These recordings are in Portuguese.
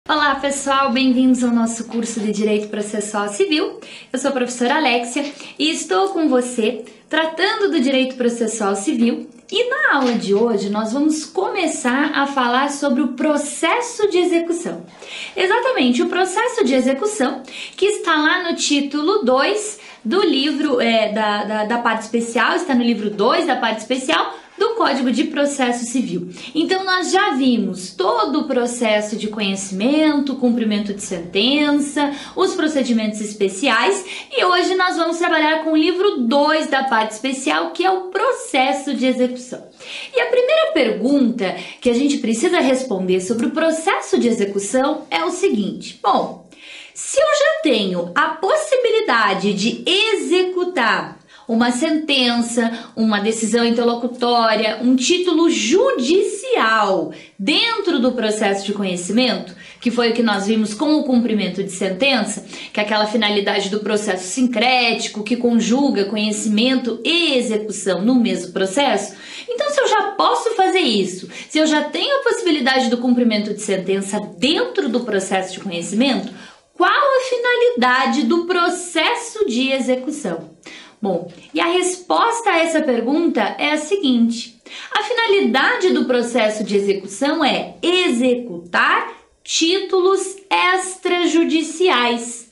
Olá pessoal, bem-vindos ao nosso curso de Direito Processual Civil. Eu sou a professora Alexia e estou com você tratando do Direito Processual Civil. E na aula de hoje nós vamos começar a falar sobre o processo de execução. Exatamente, o processo de execução que está lá no título 2 do livro da parte especial, está no livro 2 da parte especial do Código de Processo Civil. Então nós já vimos todo o processo de conhecimento, cumprimento de sentença, os procedimentos especiais e hoje nós vamos trabalhar com o livro 2 da parte especial, que é o processo de execução. E a primeira pergunta que a gente precisa responder sobre o processo de execução é o seguinte: bom, se eu já tenho a possibilidade de executar uma sentença, uma decisão interlocutória, um título judicial dentro do processo de conhecimento, que foi o que nós vimos com o cumprimento de sentença, que é aquela finalidade do processo sincrético que conjuga conhecimento e execução no mesmo processo. Então, se eu já posso fazer isso, se eu já tenho a possibilidade do cumprimento de sentença dentro do processo de conhecimento, qual a finalidade do processo de execução? Bom, e a resposta a essa pergunta é a seguinte: a finalidade do processo de execução é executar títulos extrajudiciais.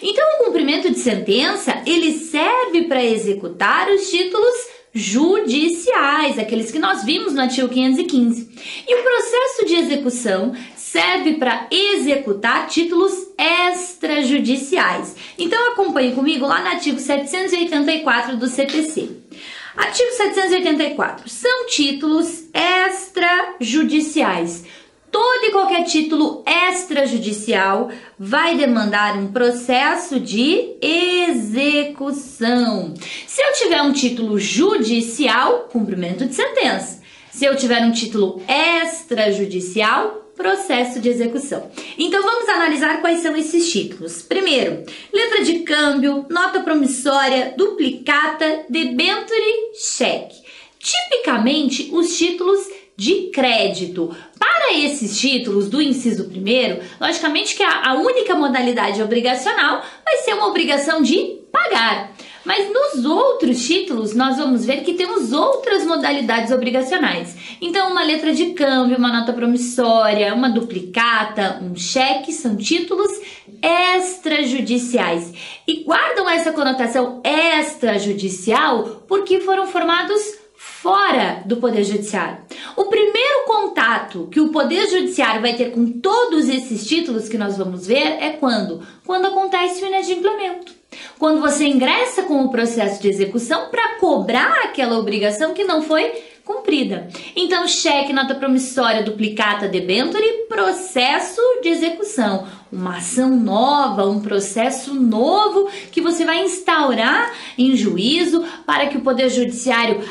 Então, o cumprimento de sentença, ele serve para executar os títulos judiciais, aqueles que nós vimos no artigo 515. E o processo de execução serve para executar títulos extrajudiciais. Então acompanhe comigo lá no artigo 784 do CPC. Artigo 784. São títulos extrajudiciais. Todo e qualquer título extrajudicial vai demandar um processo de execução. Se eu tiver um título judicial, cumprimento de sentença. Se eu tiver um título extrajudicial, processo de execução. Então vamos analisar quais são esses títulos. Primeiro, letra de câmbio, nota promissória, duplicata, debenture, cheque. Tipicamente, os títulos de crédito. Para esses títulos do inciso 1º, logicamente que a única modalidade obrigacional vai ser uma obrigação de pagar. Mas nos outros títulos, nós vamos ver que temos outras modalidades obrigacionais. Então, uma letra de câmbio, uma nota promissória, uma duplicata, um cheque, são títulos extrajudiciais. E guardam essa conotação extrajudicial porque foram formados fora do Poder Judiciário. O primeiro contato que o Poder Judiciário vai ter com todos esses títulos que nós vamos ver é quando? Quando acontece o inadimplemento. Quando você ingressa com o processo de execução para cobrar aquela obrigação que não foi cumprida. Então, cheque, nota promissória, duplicata, debenture, processo de execução. Uma ação nova, um processo novo que você vai instaurar em juízo para que o Poder Judiciário,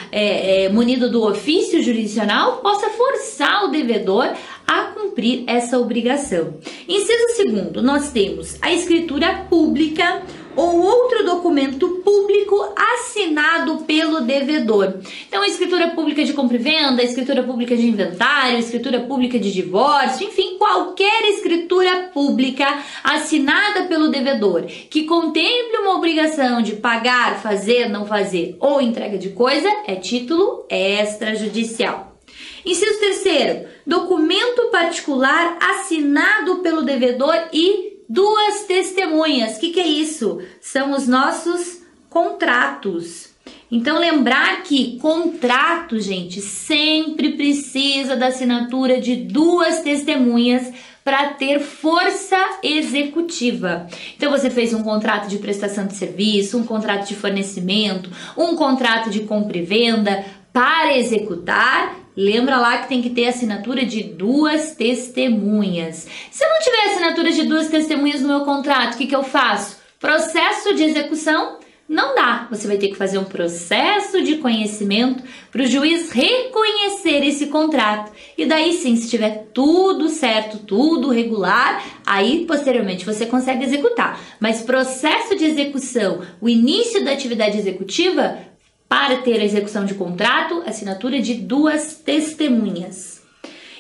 munido do ofício jurisdicional, possa forçar o devedor a cumprir essa obrigação. Inciso 2º, nós temos a escritura pública ou outro documento público assinado pelo devedor. Então, a escritura pública de compra e venda, a escritura pública de inventário, a escritura pública de divórcio, enfim, qualquer escritura pública assinada pelo devedor que contemple uma obrigação de pagar, fazer, não fazer ou entrega de coisa é título extrajudicial. Inciso 3º, documento particular assinado pelo devedor e duas testemunhas. O que é isso? São os nossos contratos. Então, lembrar que contrato, gente, sempre precisa da assinatura de duas testemunhas para ter força executiva. Então, você fez um contrato de prestação de serviço, um contrato de fornecimento, um contrato de compra e venda. Para executar, lembra lá que tem que ter assinatura de duas testemunhas. Se eu não tiver assinatura de duas testemunhas no meu contrato, o que eu faço? Processo de execução? Não dá. Você vai ter que fazer um processo de conhecimento para o juiz reconhecer esse contrato. E daí sim, se tiver tudo certo, tudo regular, aí posteriormente você consegue executar. Mas processo de execução, o início da atividade executiva, para ter a execução de contrato, assinatura de duas testemunhas.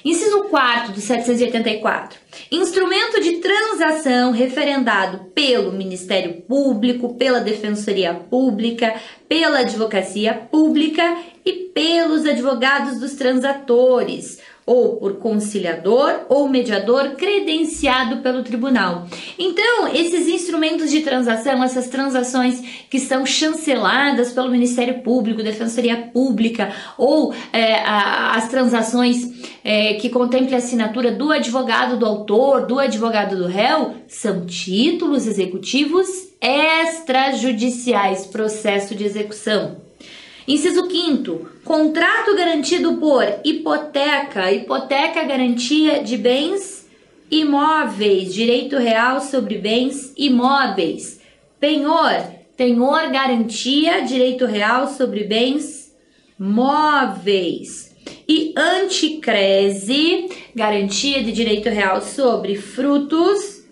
Inciso 4 do 784. Instrumento de transação referendado pelo Ministério Público, pela Defensoria Pública, pela Advocacia Pública e pelos advogados dos transatores, ou por conciliador ou mediador credenciado pelo tribunal. Então, esses instrumentos de transação, essas transações que são chanceladas pelo Ministério Público, Defensoria Pública, ou as transações que contemplem a assinatura do advogado do autor, do advogado do réu, são títulos executivos extrajudiciais, processo de execução. Inciso 5º, contrato garantido por hipoteca, garantia de bens imóveis, direito real sobre bens imóveis. Penhor, garantia, direito real sobre bens móveis. E anticrese, garantia de direito real sobre frutos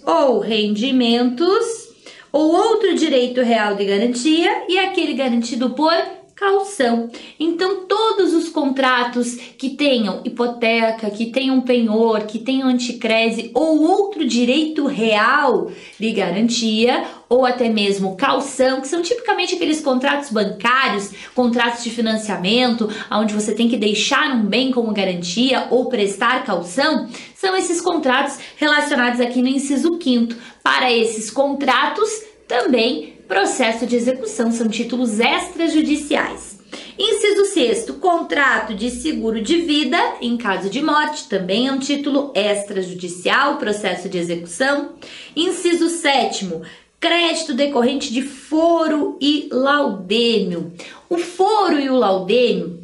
ou rendimentos, ou outro direito real de garantia e aquele garantido por caução. Então, todos os contratos que tenham hipoteca, que tenham penhor, que tenham anticrese ou outro direito real de garantia, ou até mesmo caução, que são tipicamente aqueles contratos bancários, contratos de financiamento, onde você tem que deixar um bem como garantia ou prestar caução, são esses contratos relacionados aqui no inciso 5º. Para esses contratos, também processo de execução, são títulos extrajudiciais. Inciso 6º, contrato de seguro de vida em caso de morte, também é um título extrajudicial, processo de execução. Inciso 7º, crédito decorrente de foro e laudêmio. O foro e o laudêmio,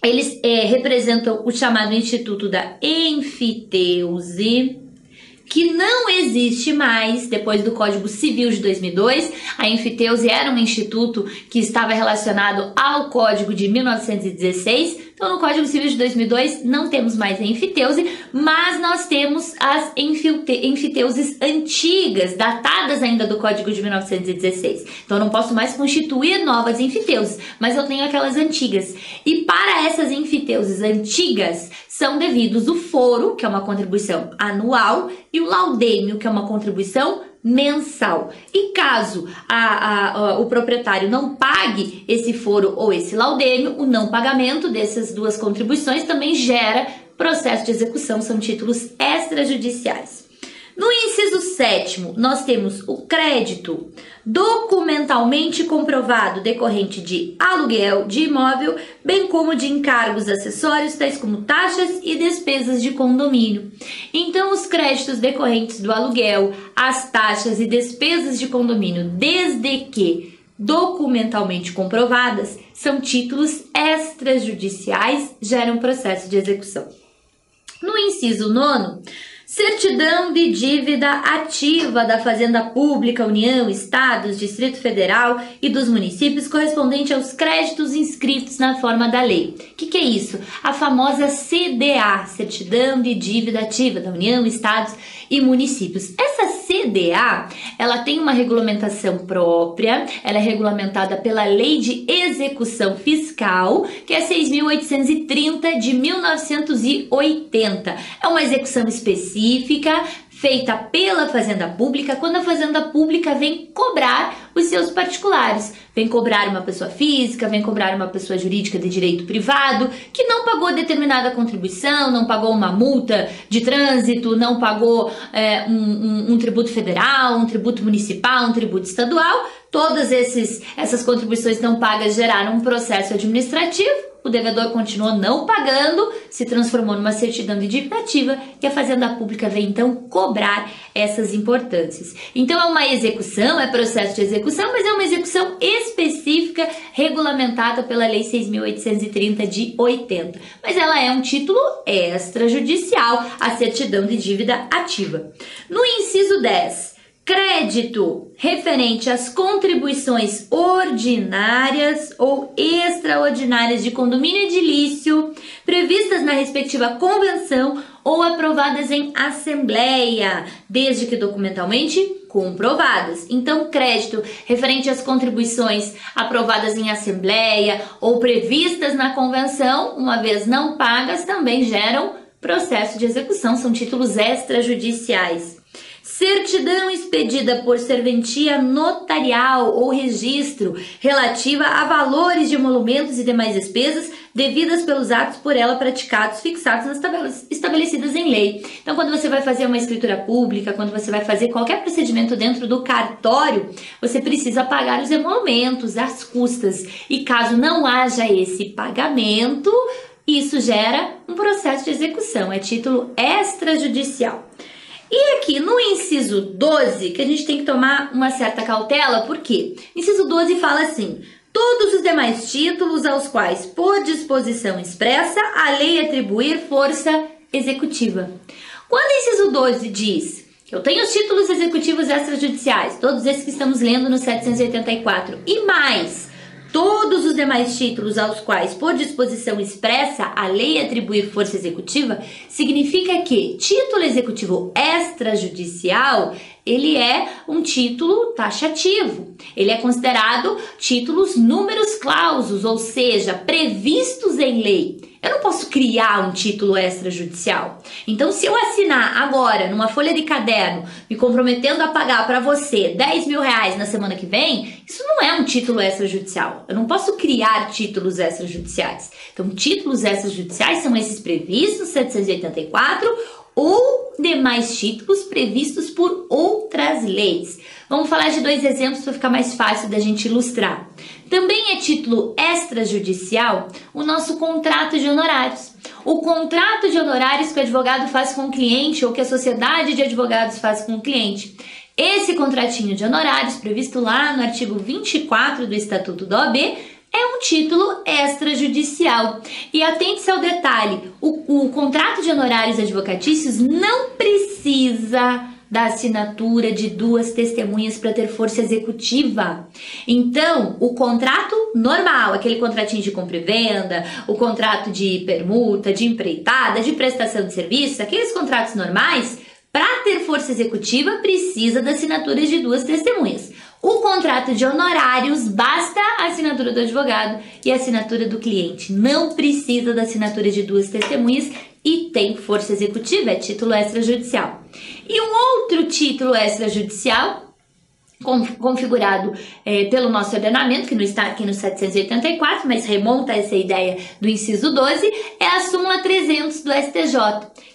eles representam o chamado Instituto da Enfiteuse, que não existe mais depois do Código Civil de 2002. A enfiteuse era um instituto que estava relacionado ao Código de 1916. Então, no Código Civil de 2002 não temos mais a enfiteuse, mas nós temos as enfiteuses antigas, datadas ainda do Código de 1916. Então, eu não posso mais constituir novas enfiteuses, mas eu tenho aquelas antigas. E para essas enfiteuses antigas, são devidos o foro, que é uma contribuição anual, e o laudêmio, que é uma contribuição mensal. E caso o proprietário não pague esse foro ou esse laudêmio, o não pagamento dessas duas contribuições também gera processo de execução, são títulos extrajudiciais. No inciso 7º, nós temos o crédito documentalmente comprovado decorrente de aluguel de imóvel, bem como de encargos acessórios, tais como taxas e despesas de condomínio. Então, os créditos decorrentes do aluguel, as taxas e despesas de condomínio, desde que documentalmente comprovadas, são títulos extrajudiciais, geram processo de execução. No inciso 9º, certidão de dívida ativa da Fazenda Pública, União, Estados, Distrito Federal e dos municípios correspondente aos créditos inscritos na forma da lei. O que é isso? A famosa CDA, Certidão de Dívida Ativa da União, Estados e municípios. Essa CDA, ela tem uma regulamentação própria, ela é regulamentada pela Lei de Execução Fiscal, que é 6.830 de 1980. É uma execução específica, feita pela Fazenda Pública, quando a Fazenda Pública vem cobrar os seus particulares. Vem cobrar uma pessoa física, vem cobrar uma pessoa jurídica de direito privado, que não pagou determinada contribuição, não pagou uma multa de trânsito, não pagou um tributo federal, um tributo municipal, um tributo estadual. Todas essas contribuições não pagas geraram um processo administrativo. O devedor continuou não pagando, se transformou numa certidão de dívida ativa e a Fazenda Pública vem então cobrar essas importâncias. Então é uma execução, é processo de execução, mas é uma execução específica regulamentada pela Lei 6.830 de 80. Mas ela é um título extrajudicial, a certidão de dívida ativa. No inciso 10, crédito referente às contribuições ordinárias ou extraordinárias de condomínio edilício previstas na respectiva convenção ou aprovadas em assembleia, desde que documentalmente comprovadas. Então, crédito referente às contribuições aprovadas em assembleia ou previstas na convenção, uma vez não pagas, também geram processo de execução, são títulos extrajudiciais. Certidão expedida por serventia notarial ou registro relativa a valores de emolumentos e demais despesas devidas pelos atos por ela praticados, fixados nas tabelas estabelecidas em lei. Então, quando você vai fazer uma escritura pública, quando você vai fazer qualquer procedimento dentro do cartório, você precisa pagar os emolumentos, as custas. E caso não haja esse pagamento, isso gera um processo de execução, é título extrajudicial. E aqui no inciso 12, que a gente tem que tomar uma certa cautela, por quê? Inciso 12 fala assim: todos os demais títulos aos quais, por disposição expressa, a lei atribuir força executiva. Quando o inciso 12 diz que eu tenho os títulos executivos extrajudiciais, todos esses que estamos lendo no 784, e mais todos os demais títulos aos quais, por disposição expressa, a lei atribuir força executiva, significa que título executivo extrajudicial, ele é um título taxativo. Ele é considerado títulos numerus clausus, ou seja, previstos em lei. Eu não posso criar um título extrajudicial. Então, se eu assinar agora, numa folha de caderno, me comprometendo a pagar para você 10 mil reais na semana que vem, isso não é um título extrajudicial. Eu não posso criar títulos extrajudiciais. Então, títulos extrajudiciais são esses previstos no 784 ou demais títulos previstos por outras leis. Vamos falar de dois exemplos para ficar mais fácil da gente ilustrar. Também é título extrajudicial o nosso contrato de honorários. O contrato de honorários que o advogado faz com o cliente ou que a sociedade de advogados faz com o cliente. Esse contratinho de honorários, previsto lá no artigo 24 do Estatuto da OAB, é um título extrajudicial. E atente-se ao detalhe, o contrato de honorários advocatícios não precisa da assinatura de duas testemunhas para ter força executiva. Então, o contrato normal, aquele contratinho de compra e venda, o contrato de permuta, de empreitada, de prestação de serviços, aqueles contratos normais, para ter força executiva, precisa da assinatura de duas testemunhas. O contrato de honorários, basta a assinatura do advogado e a assinatura do cliente. Não precisa da assinatura de duas testemunhas e tem força executiva, é título extrajudicial. E um outro título extrajudicial, configurado pelo nosso ordenamento, que não está aqui no 784, mas remonta a essa ideia do inciso 12, é a súmula 300 do STJ,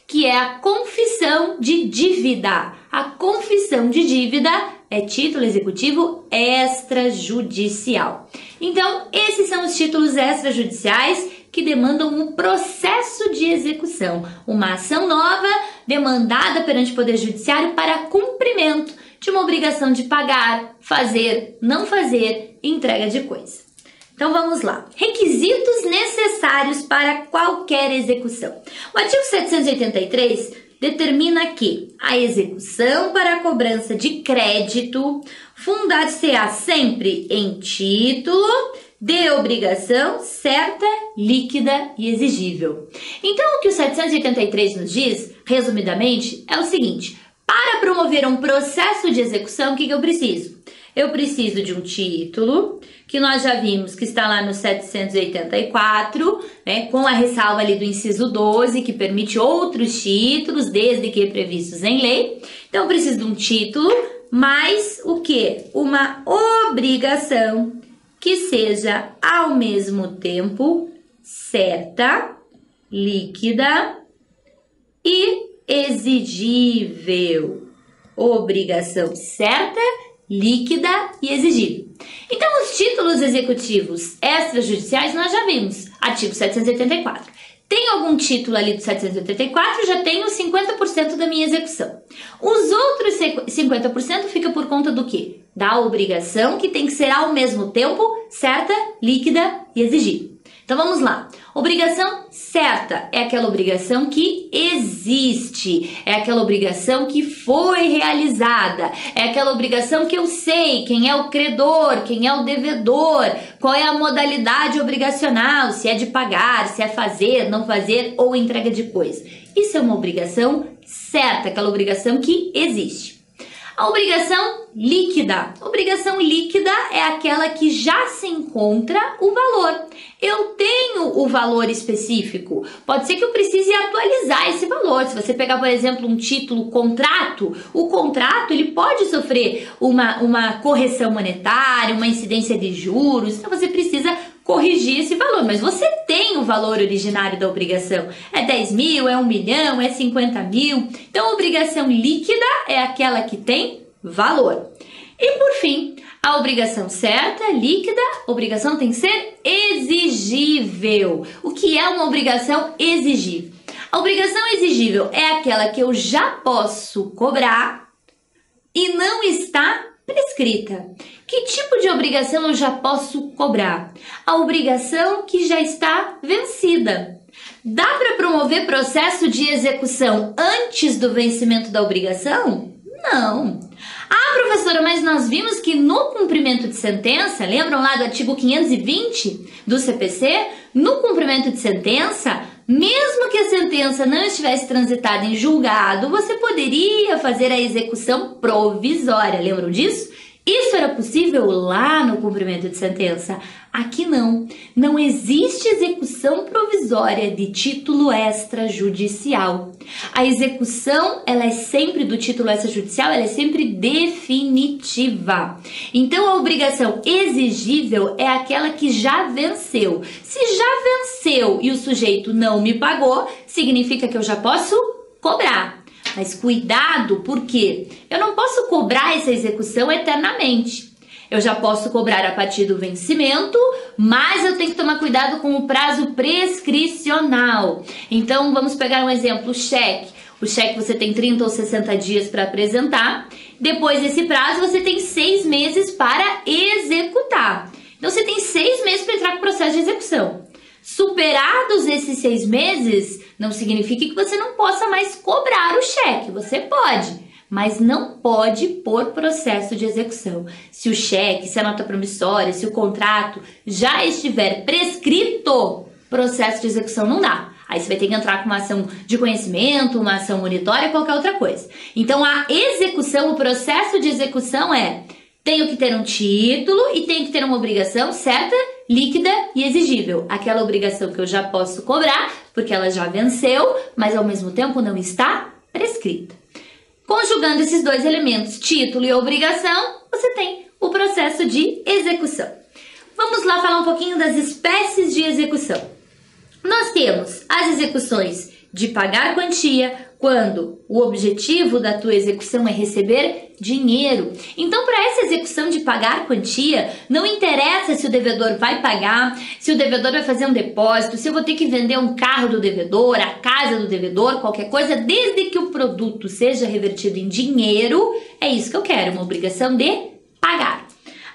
que é a confissão de dívida. A confissão de dívida é título executivo extrajudicial. Então, esses são os títulos extrajudiciais que demandam um processo de execução, uma ação nova demandada perante o Poder Judiciário para cumprimento de uma obrigação de pagar, fazer, não fazer, entrega de coisa. Então vamos lá. Requisitos necessários para qualquer execução. O artigo 783 determina que a execução para a cobrança de crédito fundar-se-á sempre em título de obrigação certa, líquida e exigível. Então, o que o 783 nos diz, resumidamente, é o seguinte: para promover um processo de execução, o que eu preciso? Eu preciso de um título, que nós já vimos que está lá no 784, né, com a ressalva ali do inciso 12, que permite outros títulos, desde que previstos em lei. Então, eu preciso de um título, mais o quê? Uma obrigação que seja, ao mesmo tempo, certa, líquida e exigível. Obrigação certa, líquida e exigível. Então, os títulos executivos extrajudiciais nós já vimos, artigo 784. Tem algum título ali do 784, já tenho 50% da minha execução. Os outros 50% fica por conta do quê? Da obrigação, que tem que ser ao mesmo tempo certa, líquida e exigível. Então vamos lá. Obrigação certa é aquela obrigação que existe, é aquela obrigação que foi realizada, é aquela obrigação que eu sei quem é o credor, quem é o devedor, qual é a modalidade obrigacional, se é de pagar, se é fazer, não fazer ou entrega de coisa. Isso é uma obrigação certa, aquela obrigação que existe. A obrigação líquida. Obrigação líquida é aquela que já se encontra o valor. Eu tenho o valor específico. Pode ser que eu precise atualizar esse valor. Se você pegar, por exemplo, um título contrato, o contrato ele pode sofrer uma correção monetária, uma incidência de juros. Então você precisa corrigir esse valor, mas você tem o valor originário da obrigação. É 10 mil, é 1 milhão, é 50 mil. Então, a obrigação líquida é aquela que tem valor. E, por fim, a obrigação certa, líquida, a obrigação tem que ser exigível. O que é uma obrigação exigível? A obrigação exigível é aquela que eu já posso cobrar e não está prescrita. Que tipo de obrigação eu já posso cobrar? A obrigação que já está vencida. Dá para promover processo de execução antes do vencimento da obrigação? Não. Ah, professora, mas nós vimos que no cumprimento de sentença, lembram lá do artigo 520 do CPC? No cumprimento de sentença, mesmo que a sentença não estivesse transitada em julgado, você poderia fazer a execução provisória. Lembram disso? Isso era possível lá no cumprimento de sentença. Aqui não. Não existe execução provisória de título extrajudicial. A execução, ela é sempre do título extrajudicial, ela é sempre definitiva. Então, a obrigação exigível é aquela que já venceu. Se já venceu e o sujeito não me pagou, significa que eu já posso cobrar. Mas cuidado, porque eu não posso cobrar essa execução eternamente. Eu já posso cobrar a partir do vencimento, mas eu tenho que tomar cuidado com o prazo prescricional. Então, vamos pegar um exemplo, o cheque. O cheque você tem 30 ou 60 dias para apresentar. Depois desse prazo, você tem 6 meses para executar. Então, você tem 6 meses para entrar com o processo de execução. Superados esses 6 meses, não significa que você não possa mais cobrar o cheque. Você pode, mas não pode por processo de execução. Se o cheque, se a nota promissória, se o contrato já estiver prescrito, processo de execução não dá. Aí você vai ter que entrar com uma ação de conhecimento, uma ação monitória, qualquer outra coisa. Então, a execução, o processo de execução tenho que ter um título e tenho que ter uma obrigação certa, líquida e exigível. Aquela obrigação que eu já posso cobrar, porque ela já venceu, mas ao mesmo tempo não está prescrita. Conjugando esses dois elementos, título e obrigação, você tem o processo de execução. Vamos lá falar um pouquinho das espécies de execução. Nós temos as execuções de pagar quantia, quando o objetivo da tua execução é receber dinheiro. Então, para essa execução de pagar quantia, não interessa se o devedor vai pagar, se o devedor vai fazer um depósito, se eu vou ter que vender um carro do devedor, a casa do devedor, qualquer coisa, desde que o produto seja revertido em dinheiro, é isso que eu quero, uma obrigação de pagar.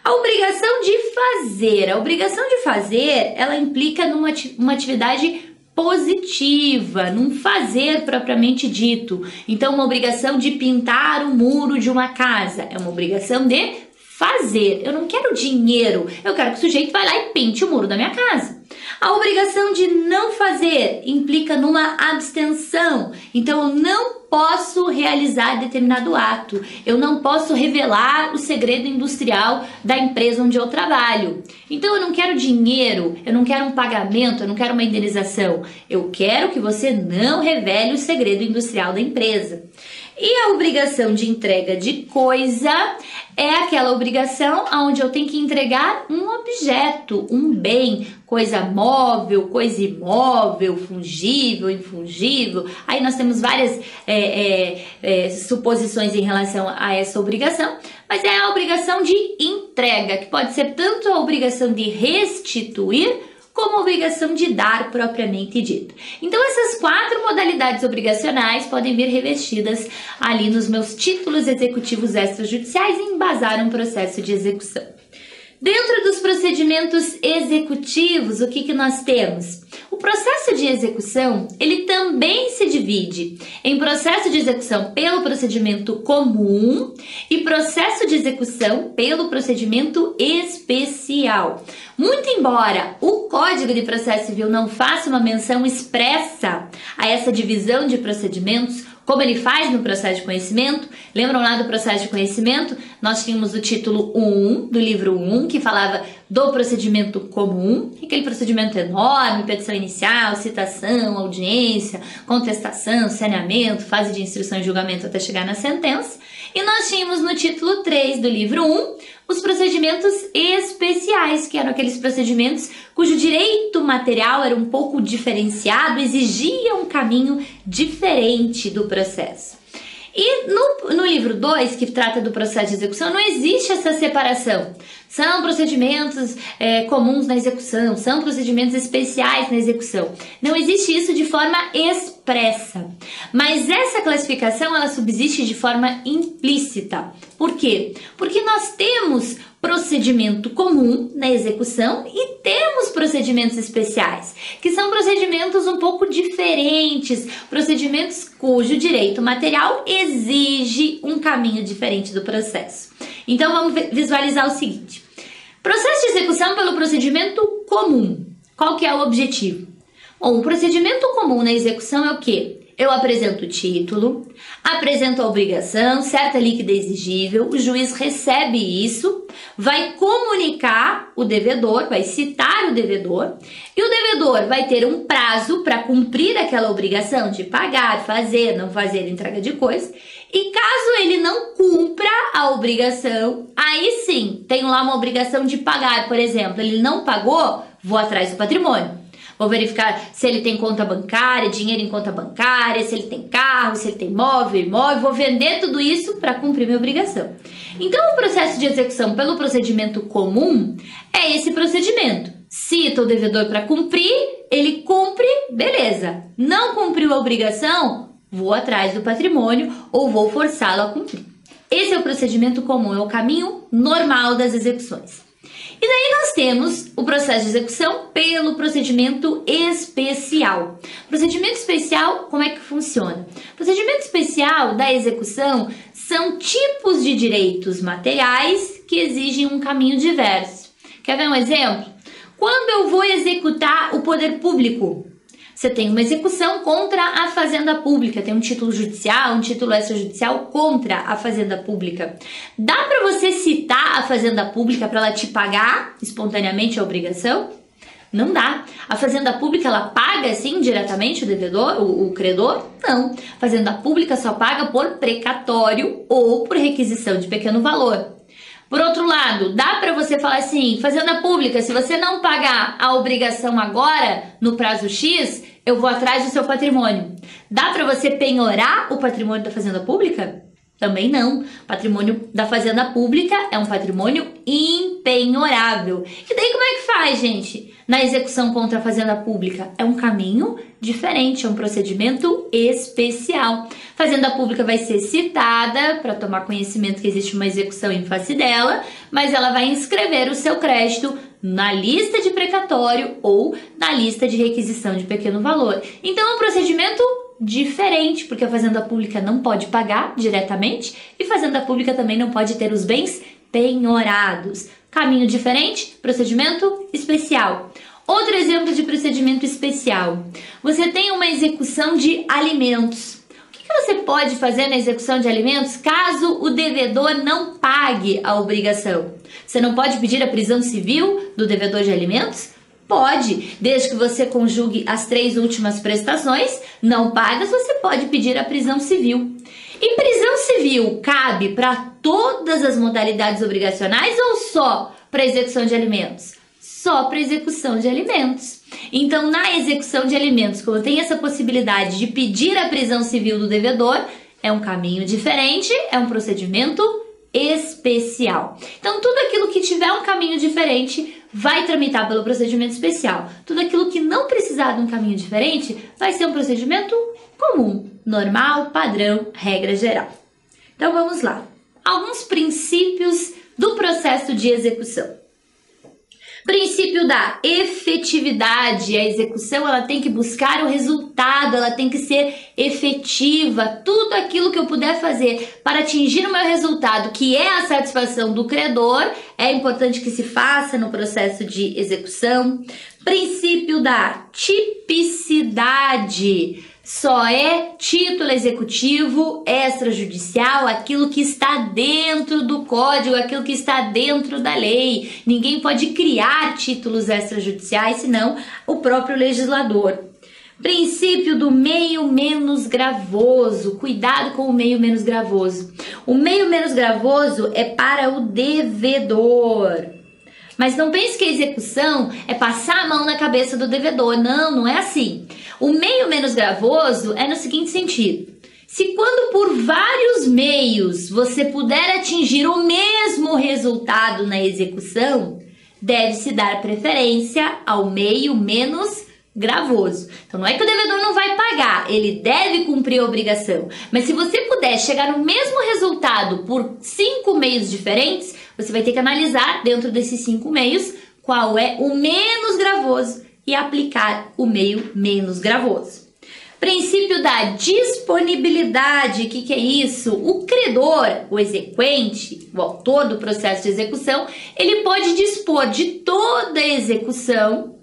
A obrigação de fazer. A obrigação de fazer, ela implica uma atividade positiva, num fazer propriamente dito. Então, uma obrigação de pintar o muro de uma casa é uma obrigação de fazer. Eu não quero dinheiro, eu quero que o sujeito vá lá e pinte o muro da minha casa. A obrigação de não fazer implica numa abstenção. Então, eu não posso realizar determinado ato. Eu não posso revelar o segredo industrial da empresa onde eu trabalho. Então, eu não quero dinheiro, eu não quero um pagamento, eu não quero uma indenização. Eu quero que você não revele o segredo industrial da empresa. E a obrigação de entrega de coisa é aquela obrigação onde eu tenho que entregar um objeto, um bem, coisa móvel, coisa imóvel, fungível, infungível. Aí nós temos várias suposições em relação a essa obrigação, mas é a obrigação de entrega, que pode ser tanto a obrigação de restituir, como a obrigação de dar propriamente dita. Então, essas 4 modalidades obrigacionais podem vir revestidas ali nos meus títulos executivos extrajudiciais e embasar um processo de execução. Dentro dos procedimentos executivos, o que nós temos? O processo de execução, ele também se divide em processo de execução pelo procedimento comum e processo de execução pelo procedimento especial. Muito embora o Código de Processo Civil não faça uma menção expressa a essa divisão de procedimentos, Como ele faz no processo de conhecimento? Lembram lá do processo de conhecimento? Nós tínhamos o título 1 do livro 1, que falava do procedimento comum, aquele procedimento enorme, petição inicial, citação, audiência, contestação, saneamento, fase de instrução e julgamento até chegar na sentença. E nós tínhamos no título 3 do livro 1 os procedimentos especiais, que eram aqueles procedimentos cujo direito material era um pouco diferenciado, exigia um caminho diferente do processo. E no livro 2, que trata do processo de execução, não existe essa separação. São procedimentos comuns na execução, são procedimentos especiais na execução. Não existe isso de forma expressa. Mas essa classificação, ela subsiste de forma implícita. Por quê? Porque nós temos procedimento comum na execução e temos procedimentos especiais, que são procedimentos um pouco diferentes, procedimentos cujo direito material exige um caminho diferente do processo. Então vamos visualizar o seguinte: processo de execução pelo procedimento comum. Qual que é o objetivo? Bom, o procedimento comum na execução é o quê? Eu apresento o título, apresento a obrigação, certa líquida exigível, o juiz recebe isso, vai comunicar o devedor, vai citar o devedor, e o devedor vai ter um prazo para cumprir aquela obrigação de pagar, fazer, não fazer entrega de coisa, e caso ele não cumpra a obrigação, aí sim, tenho lá uma obrigação de pagar, por exemplo, ele não pagou, vou atrás do patrimônio. Vou verificar se ele tem conta bancária, dinheiro em conta bancária, se ele tem carro, se ele tem imóvel, vou vender tudo isso para cumprir minha obrigação. Então, o processo de execução pelo procedimento comum é esse procedimento. Cita o devedor para cumprir, ele cumpre, beleza. Não cumpriu a obrigação, vou atrás do patrimônio ou vou forçá-lo a cumprir. Esse é o procedimento comum, é o caminho normal das execuções. E daí nós temos o processo de execução pelo procedimento especial. Procedimento especial, como é que funciona? Procedimento especial da execução são tipos de direitos materiais que exigem um caminho diverso. Quer ver um exemplo? Quando eu vou executar o poder público, você tem uma execução contra a fazenda pública, tem um título judicial, um título extrajudicial contra a fazenda pública. Dá para você citar a fazenda pública para ela te pagar espontaneamente a obrigação? Não dá. A fazenda pública, ela paga assim diretamente o devedor, o credor? Não. A fazenda pública só paga por precatório ou por requisição de pequeno valor. Por outro lado, dá para você falar assim, fazenda pública, se você não pagar a obrigação agora, no prazo X, eu vou atrás do seu patrimônio. Dá para você penhorar o patrimônio da fazenda pública? Também não. O patrimônio da fazenda pública é um patrimônio impenhorável. E daí como é que faz, gente? Na execução contra a fazenda pública é um caminho diferente, é um procedimento especial. Fazenda pública vai ser citada para tomar conhecimento que existe uma execução em face dela, mas ela vai inscrever o seu crédito na lista de precatório ou na lista de requisição de pequeno valor. Então é um procedimento diferente, porque a fazenda pública não pode pagar diretamente e fazenda pública também não pode ter os bens penhorados. Caminho diferente, procedimento especial. Outro exemplo de procedimento especial. Você tem uma execução de alimentos. O que você pode fazer na execução de alimentos caso o devedor não pague a obrigação? Você não pode pedir a prisão civil do devedor de alimentos? Pode, desde que você conjugue as 3 últimas prestações não pagas, você pode pedir a prisão civil. E prisão civil cabe para todas as modalidades obrigacionais ou só para execução de alimentos? Só para execução de alimentos. Então, na execução de alimentos, como tem essa possibilidade de pedir a prisão civil do devedor, é um caminho diferente, é um procedimento especial. Então, tudo aquilo que tiver um caminho diferente vai tramitar pelo procedimento especial. Tudo aquilo que não precisar de um caminho diferente vai ser um procedimento comum, normal, padrão, regra geral. Então, vamos lá. Alguns princípios do processo de execução. Princípio da efetividade. A execução, ela tem que buscar o resultado, ela tem que ser efetiva. Tudo aquilo que eu puder fazer para atingir o meu resultado, que é a satisfação do credor, é importante que se faça no processo de execução. Princípio da tipicidade. Só é título executivo extrajudicial aquilo que está dentro do código, aquilo que está dentro da lei. Ninguém pode criar títulos extrajudiciais, senão o próprio legislador. Princípio do meio menos gravoso. Cuidado com o meio menos gravoso. O meio menos gravoso é para o devedor. Mas não pense que a execução é passar a mão na cabeça do devedor. Não, não é assim. O meio menos gravoso é no seguinte sentido. Se quando por vários meios você puder atingir o mesmo resultado na execução, deve-se dar preferência ao meio menos gravoso. Então não é que o devedor não vai pagar, ele deve cumprir a obrigação. Mas se você puder chegar no mesmo resultado por 5 meios diferentes, você vai ter que analisar dentro desses 5 meios qual é o menos gravoso e aplicar o meio menos gravoso. Princípio da disponibilidade, o que é isso? O credor, o exequente, o autor do processo de execução, ele pode dispor de toda a execução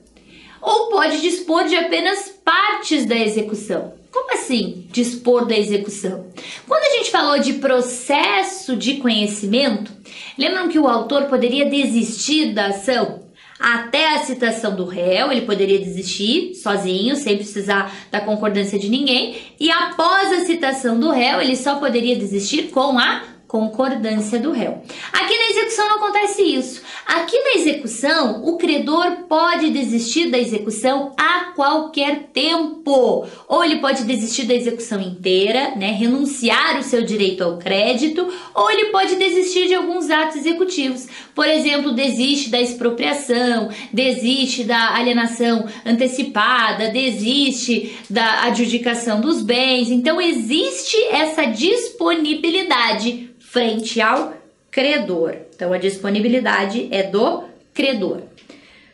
ou pode dispor de apenas partes da execução. Como assim, dispor da execução? Quando a gente falou de processo de conhecimento, lembram que o autor poderia desistir da ação até a citação do réu, ele poderia desistir sozinho, sem precisar da concordância de ninguém, e após a citação do réu, ele só poderia desistir com a concordância do réu. Aqui na execução não acontece isso. Aqui na execução, o credor pode desistir da execução a qualquer tempo. Ou ele pode desistir da execução inteira, né, renunciar o seu direito ao crédito, ou ele pode desistir de alguns atos executivos. Por exemplo, desiste da expropriação, desiste da alienação antecipada, desiste da adjudicação dos bens. Então, existe essa disponibilidade frente ao credor. Então, a disponibilidade é do credor.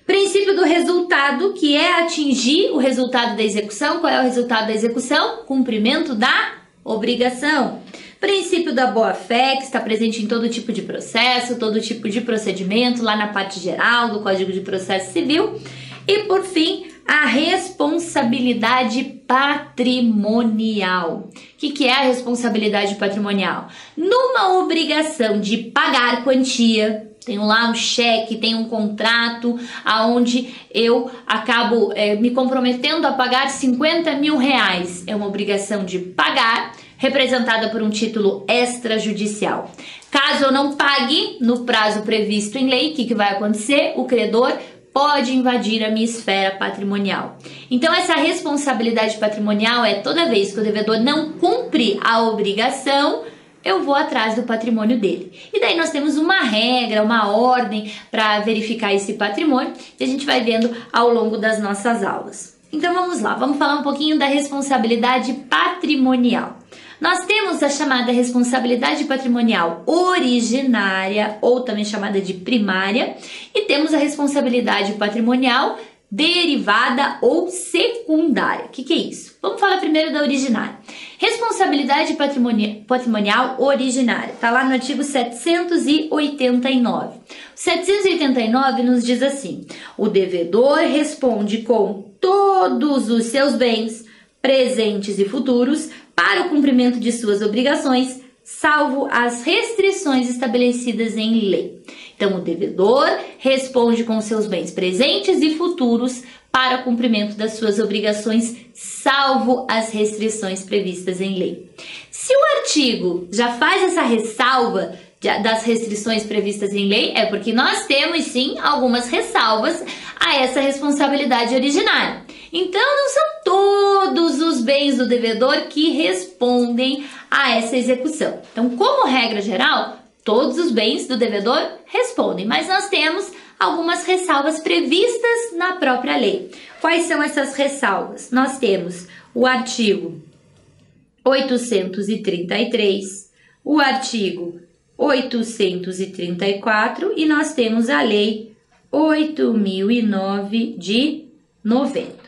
Princípio do resultado, que é atingir o resultado da execução. Qual é o resultado da execução? Cumprimento da obrigação. Princípio da boa-fé, que está presente em todo tipo de processo, todo tipo de procedimento, lá na parte geral do Código de Processo Civil. E, por fim, a responsabilidade patrimonial. O que é a responsabilidade patrimonial? Numa obrigação de pagar quantia, tenho lá um cheque, tenho um contrato, aonde eu acabo me comprometendo a pagar 50 mil reais. É uma obrigação de pagar, representada por um título extrajudicial. Caso eu não pague no prazo previsto em lei, o que vai acontecer? O credor pode invadir a minha esfera patrimonial. Então, essa responsabilidade patrimonial é toda vez que o devedor não cumpre a obrigação, eu vou atrás do patrimônio dele. E daí nós temos uma regra, uma ordem para verificar esse patrimônio que a gente vai vendo ao longo das nossas aulas. Então vamos lá, vamos falar um pouquinho da responsabilidade patrimonial. Nós temos a chamada responsabilidade patrimonial originária, ou também chamada de primária, e temos a responsabilidade patrimonial derivada ou secundária. O que é isso? Vamos falar primeiro da originária. Responsabilidade patrimonial originária. Está lá no artigo 789. O 789 nos diz assim: o devedor responde com todos os seus bens, presentes e futuros, para o cumprimento de suas obrigações, salvo as restrições estabelecidas em lei. Então, o devedor responde com seus bens presentes e futuros para o cumprimento das suas obrigações, salvo as restrições previstas em lei. Se o artigo já faz essa ressalva das restrições previstas em lei, é porque nós temos, sim, algumas ressalvas a essa responsabilidade originária. Então, não são todos os bens do devedor que respondem a essa execução. Então, como regra geral, todos os bens do devedor respondem, mas nós temos algumas ressalvas previstas na própria lei. Quais são essas ressalvas? Nós temos o artigo 833, o artigo 834 e nós temos a lei 8.009 de 90.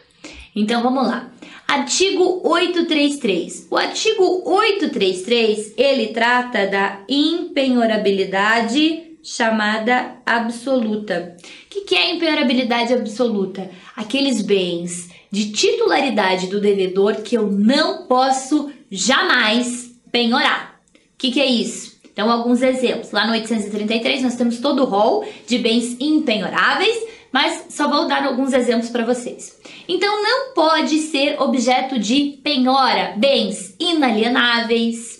Então, vamos lá. Artigo 833. O artigo 833, ele trata da impenhorabilidade chamada absoluta. O que é a impenhorabilidade absoluta? Aqueles bens de titularidade do devedor que eu não posso jamais penhorar. O que é isso? Então, alguns exemplos. Lá no 833 nós temos todo o rol de bens impenhoráveis, mas só vou dar alguns exemplos para vocês. Então, não pode ser objeto de penhora bens inalienáveis,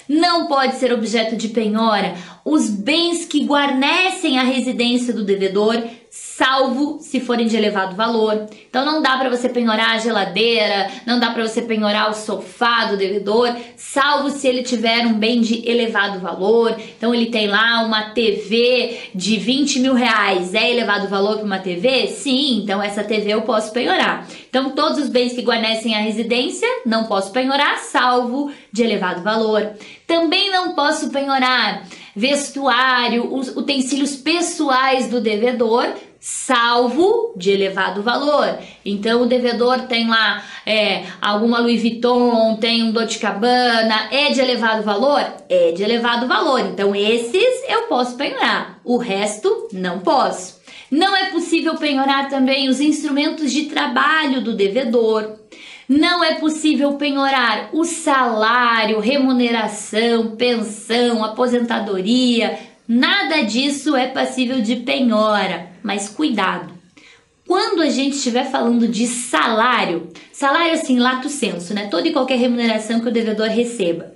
não pode ser objeto de penhora os bens que guarnecem a residência do devedor, salvo se forem de elevado valor. Então não dá para você penhorar a geladeira, não dá para você penhorar o sofá do devedor, salvo se ele tiver um bem de elevado valor. Então ele tem lá uma TV de 20 mil reais, é elevado valor para uma TV? Sim, então essa TV eu posso penhorar. Então todos os bens que guarnecem a residência não posso penhorar, salvo de elevado valor. Também não posso penhorar vestuário, os utensílios pessoais do devedor, salvo de elevado valor. Então o devedor tem lá alguma Louis Vuitton, tem um Dolce & Gabbana, é de elevado valor? É de elevado valor. Então esses eu posso penhorar, o resto não posso. Não é possível penhorar também os instrumentos de trabalho do devedor. Não é possível penhorar o salário, remuneração, pensão, aposentadoria. Nada disso é passível de penhora. Mas cuidado, quando a gente estiver falando de salário assim, lato sensu, né? Toda e qualquer remuneração que o devedor receba.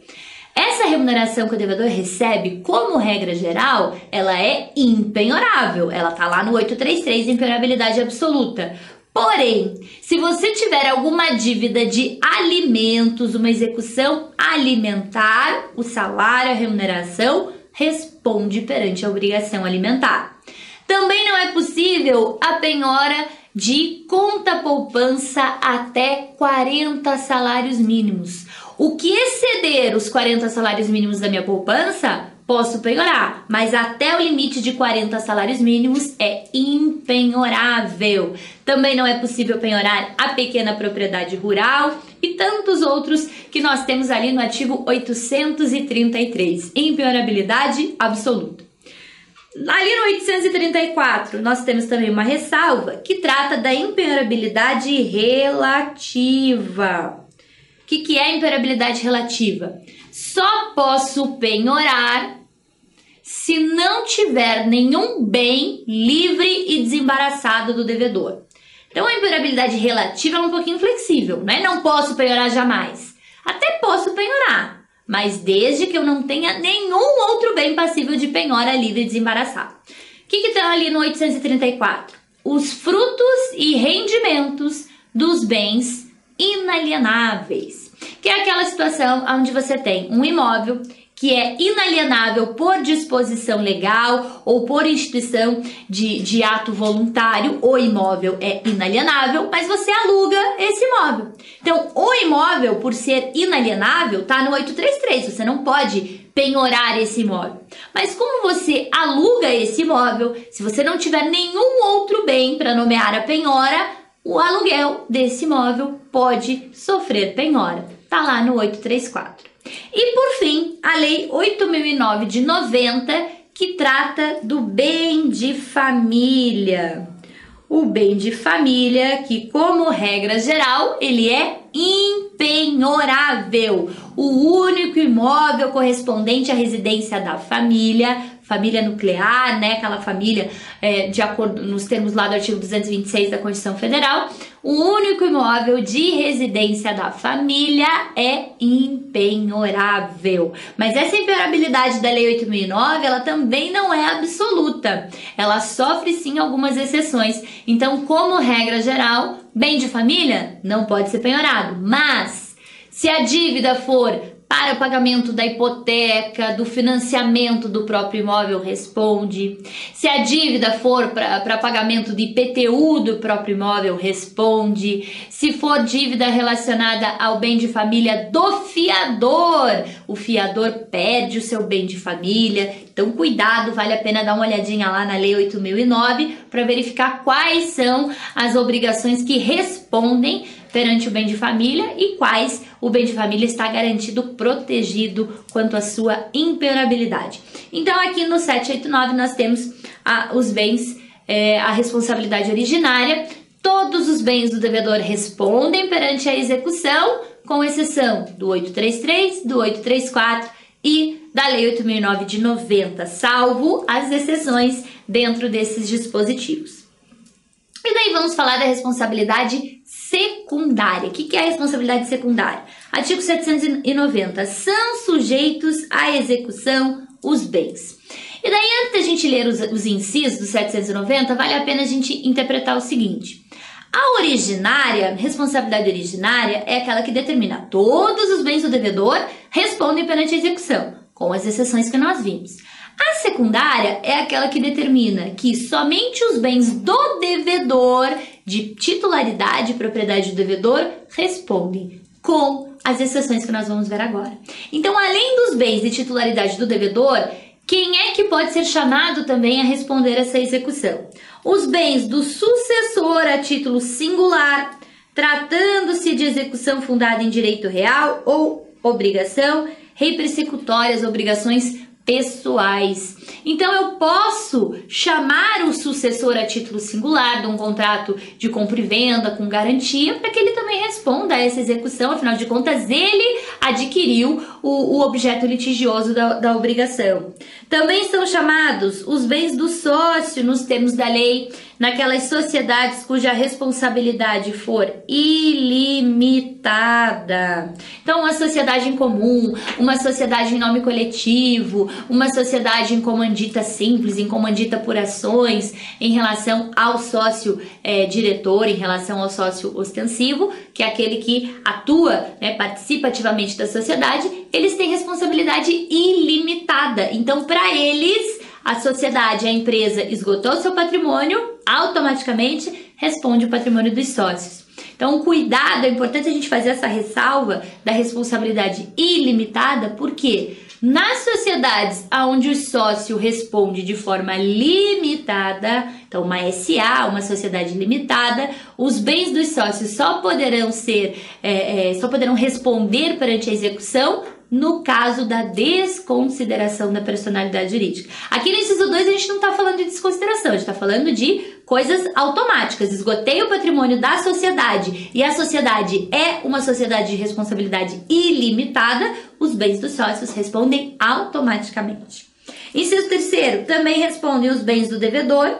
Essa remuneração que o devedor recebe, como regra geral, ela é impenhorável. Ela tá lá no 833, impenhorabilidade absoluta. Porém, se você tiver alguma dívida de alimentos, uma execução alimentar, o salário, a remuneração, responde perante a obrigação alimentar. Também não é possível a penhora de conta poupança até 40 salários mínimos. O que exceder os 40 salários mínimos da minha poupança, posso penhorar, mas até o limite de 40 salários mínimos é impenhorável. Também não é possível penhorar a pequena propriedade rural e tantos outros que nós temos ali no artigo 833, impenhorabilidade absoluta. Ali no 834, nós temos também uma ressalva que trata da impenhorabilidade relativa. O que é impenhorabilidade relativa? Só posso penhorar se não tiver nenhum bem livre e desembaraçado do devedor. Então a impenhorabilidade relativa é um pouquinho flexível, né? Não posso penhorar jamais. Até posso penhorar, mas desde que eu não tenha nenhum outro bem passível de penhora livre e desembaraçado. O que está ali no 834? Os frutos e rendimentos dos bens inalienáveis, que é aquela situação onde você tem um imóvel que é inalienável por disposição legal ou por instituição de ato voluntário. O imóvel é inalienável, mas você aluga esse imóvel. Então, o imóvel, por ser inalienável, tá no 833, você não pode penhorar esse imóvel. Mas como você aluga esse imóvel, se você não tiver nenhum outro bem para nomear a penhora, o aluguel desse imóvel pode sofrer penhora. Tá lá no 834. E por fim, a Lei 8.009 de 90, que trata do bem de família. O bem de família, que como regra geral, ele é impenhorável. O único imóvel correspondente à residência da família nuclear, né? Aquela família, de acordo nos termos lá do artigo 226 da Constituição Federal, o único imóvel de residência da família é impenhorável. Mas essa impenhorabilidade da Lei 8.009, ela também não é absoluta. Ela sofre sim algumas exceções. Então, como regra geral, bem de família não pode ser penhorado. Mas, se a dívida for para o pagamento da hipoteca, do financiamento do próprio imóvel, responde. Se a dívida for para pagamento de IPTU do próprio imóvel, responde. Se for dívida relacionada ao bem de família do fiador, o fiador perde o seu bem de família. Então, cuidado, vale a pena dar uma olhadinha lá na Lei 8.009 para verificar quais são as obrigações que respondem perante o bem de família e quais o bem de família está garantido, protegido quanto à sua impenhorabilidade. Então, aqui no 789 nós temos os bens, a responsabilidade originária, Todos os bens do devedor respondem perante a execução, com exceção do 833, do 834 e da Lei 8.009 de 90, salvo as exceções dentro desses dispositivos. E daí vamos falar da responsabilidade secundária. O que é a responsabilidade secundária? Artigo 790. São sujeitos à execução os bens. E daí, antes da gente ler os incisos do 790, vale a pena a gente interpretar o seguinte. A originária, responsabilidade originária, é aquela que determina todos os bens do devedor respondem perante a execução, com as exceções que nós vimos. A secundária é aquela que determina que somente os bens do devedor, de titularidade e propriedade do devedor, respondem, com as exceções que nós vamos ver agora. Então, além dos bens de titularidade do devedor, quem é que pode ser chamado também a responder essa execução? Os bens do sucessor a título singular, tratando-se de execução fundada em direito real ou obrigação, rei persecutórias, obrigações pessoais. Então, eu posso chamar o sucessor a título singular de um contrato de compra e venda com garantia para que ele também responda a essa execução. Afinal de contas, ele adquiriu o objeto litigioso da obrigação. Também são chamados os bens do sócio nos termos da lei, naquelas sociedades cuja responsabilidade for ilimitada. Então, uma sociedade em comum, uma sociedade em nome coletivo, uma sociedade em comandita simples, em comandita por ações, em relação ao sócio diretor, em relação ao sócio ostensivo, que é aquele que atua, participa ativamente da sociedade, eles têm responsabilidade ilimitada. Então, para eles, a sociedade, a empresa esgotou seu patrimônio, automaticamente responde o patrimônio dos sócios. Então, cuidado, é importante a gente fazer essa ressalva da responsabilidade ilimitada, porque nas sociedades onde o sócio responde de forma limitada, então uma SA, uma sociedade limitada, os bens dos sócios só poderão responder perante a execução no caso da desconsideração da personalidade jurídica. Aqui no inciso 2 a gente não está falando de desconsideração, a gente está falando de coisas automáticas. Esgotei o patrimônio da sociedade e a sociedade é uma sociedade de responsabilidade ilimitada, os bens dos sócios respondem automaticamente. Inciso 3º, também respondem os bens do devedor,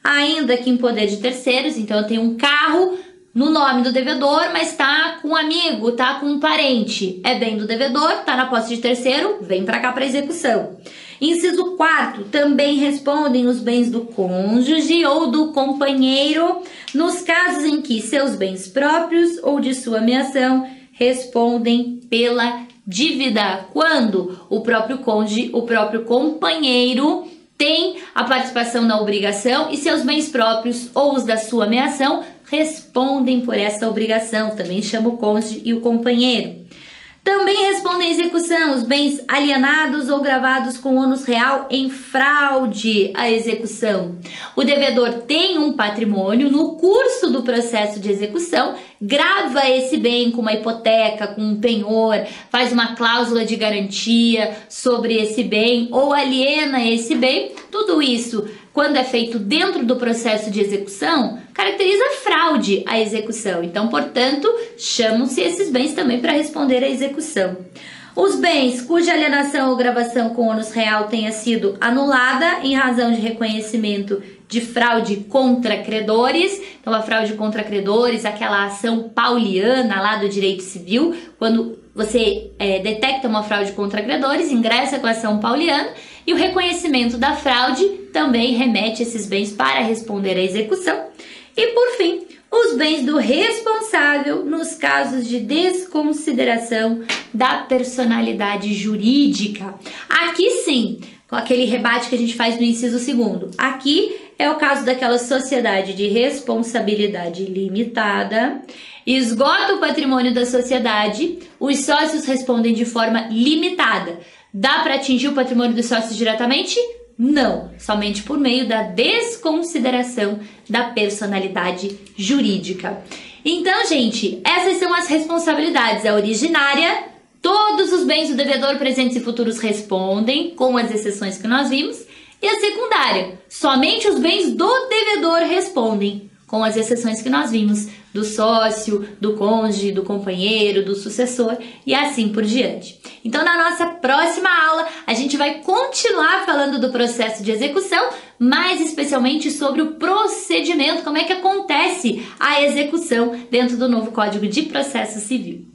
ainda que em poder de terceiros. Então eu tenho um carro no nome do devedor, mas tá com um amigo, tá com um parente. É bem do devedor, tá na posse de terceiro, vem para cá para execução. Inciso 4º, também respondem os bens do cônjuge ou do companheiro, nos casos em que seus bens próprios ou de sua meação respondem pela dívida. Quando o próprio cônjuge, o próprio companheiro tem a participação na obrigação e seus bens próprios ou os da sua meação respondem por essa obrigação, também chama o cônjuge e o companheiro. Também respondem à execução os bens alienados ou gravados com ônus real em fraude à execução. O devedor tem um patrimônio, no curso do processo de execução, grava esse bem com uma hipoteca, com um penhor, faz uma cláusula de garantia sobre esse bem ou aliena esse bem. Tudo isso, quando é feito dentro do processo de execução, caracteriza fraude à execução. Então, portanto, chamam-se esses bens também para responder à execução. Os bens cuja alienação ou gravação com ônus real tenha sido anulada em razão de reconhecimento de fraude contra credores. Então, a fraude contra credores, aquela ação pauliana lá do direito civil, quando você detecta uma fraude contra credores, ingressa com a ação pauliana, e o reconhecimento da fraude também remete esses bens para responder à execução. E, por fim, os bens do responsável nos casos de desconsideração da personalidade jurídica. Aqui sim, com aquele rebate que a gente faz no inciso 2º. Aqui é o caso daquela sociedade de responsabilidade limitada, esgota o patrimônio da sociedade, os sócios respondem de forma limitada. Dá para atingir o patrimônio dos sócios diretamente? Não, somente por meio da desconsideração da personalidade jurídica. Então, gente, essas são as responsabilidades. A originária, todos os bens do devedor presentes e futuros respondem, com as exceções que nós vimos. E a secundária, somente os bens do devedor respondem, com as exceções que nós vimos do sócio, do cônjuge, do companheiro, do sucessor e assim por diante. Então, na nossa próxima aula, a gente vai continuar falando do processo de execução, mais especialmente sobre o procedimento, como é que acontece a execução dentro do novo Código de Processo Civil.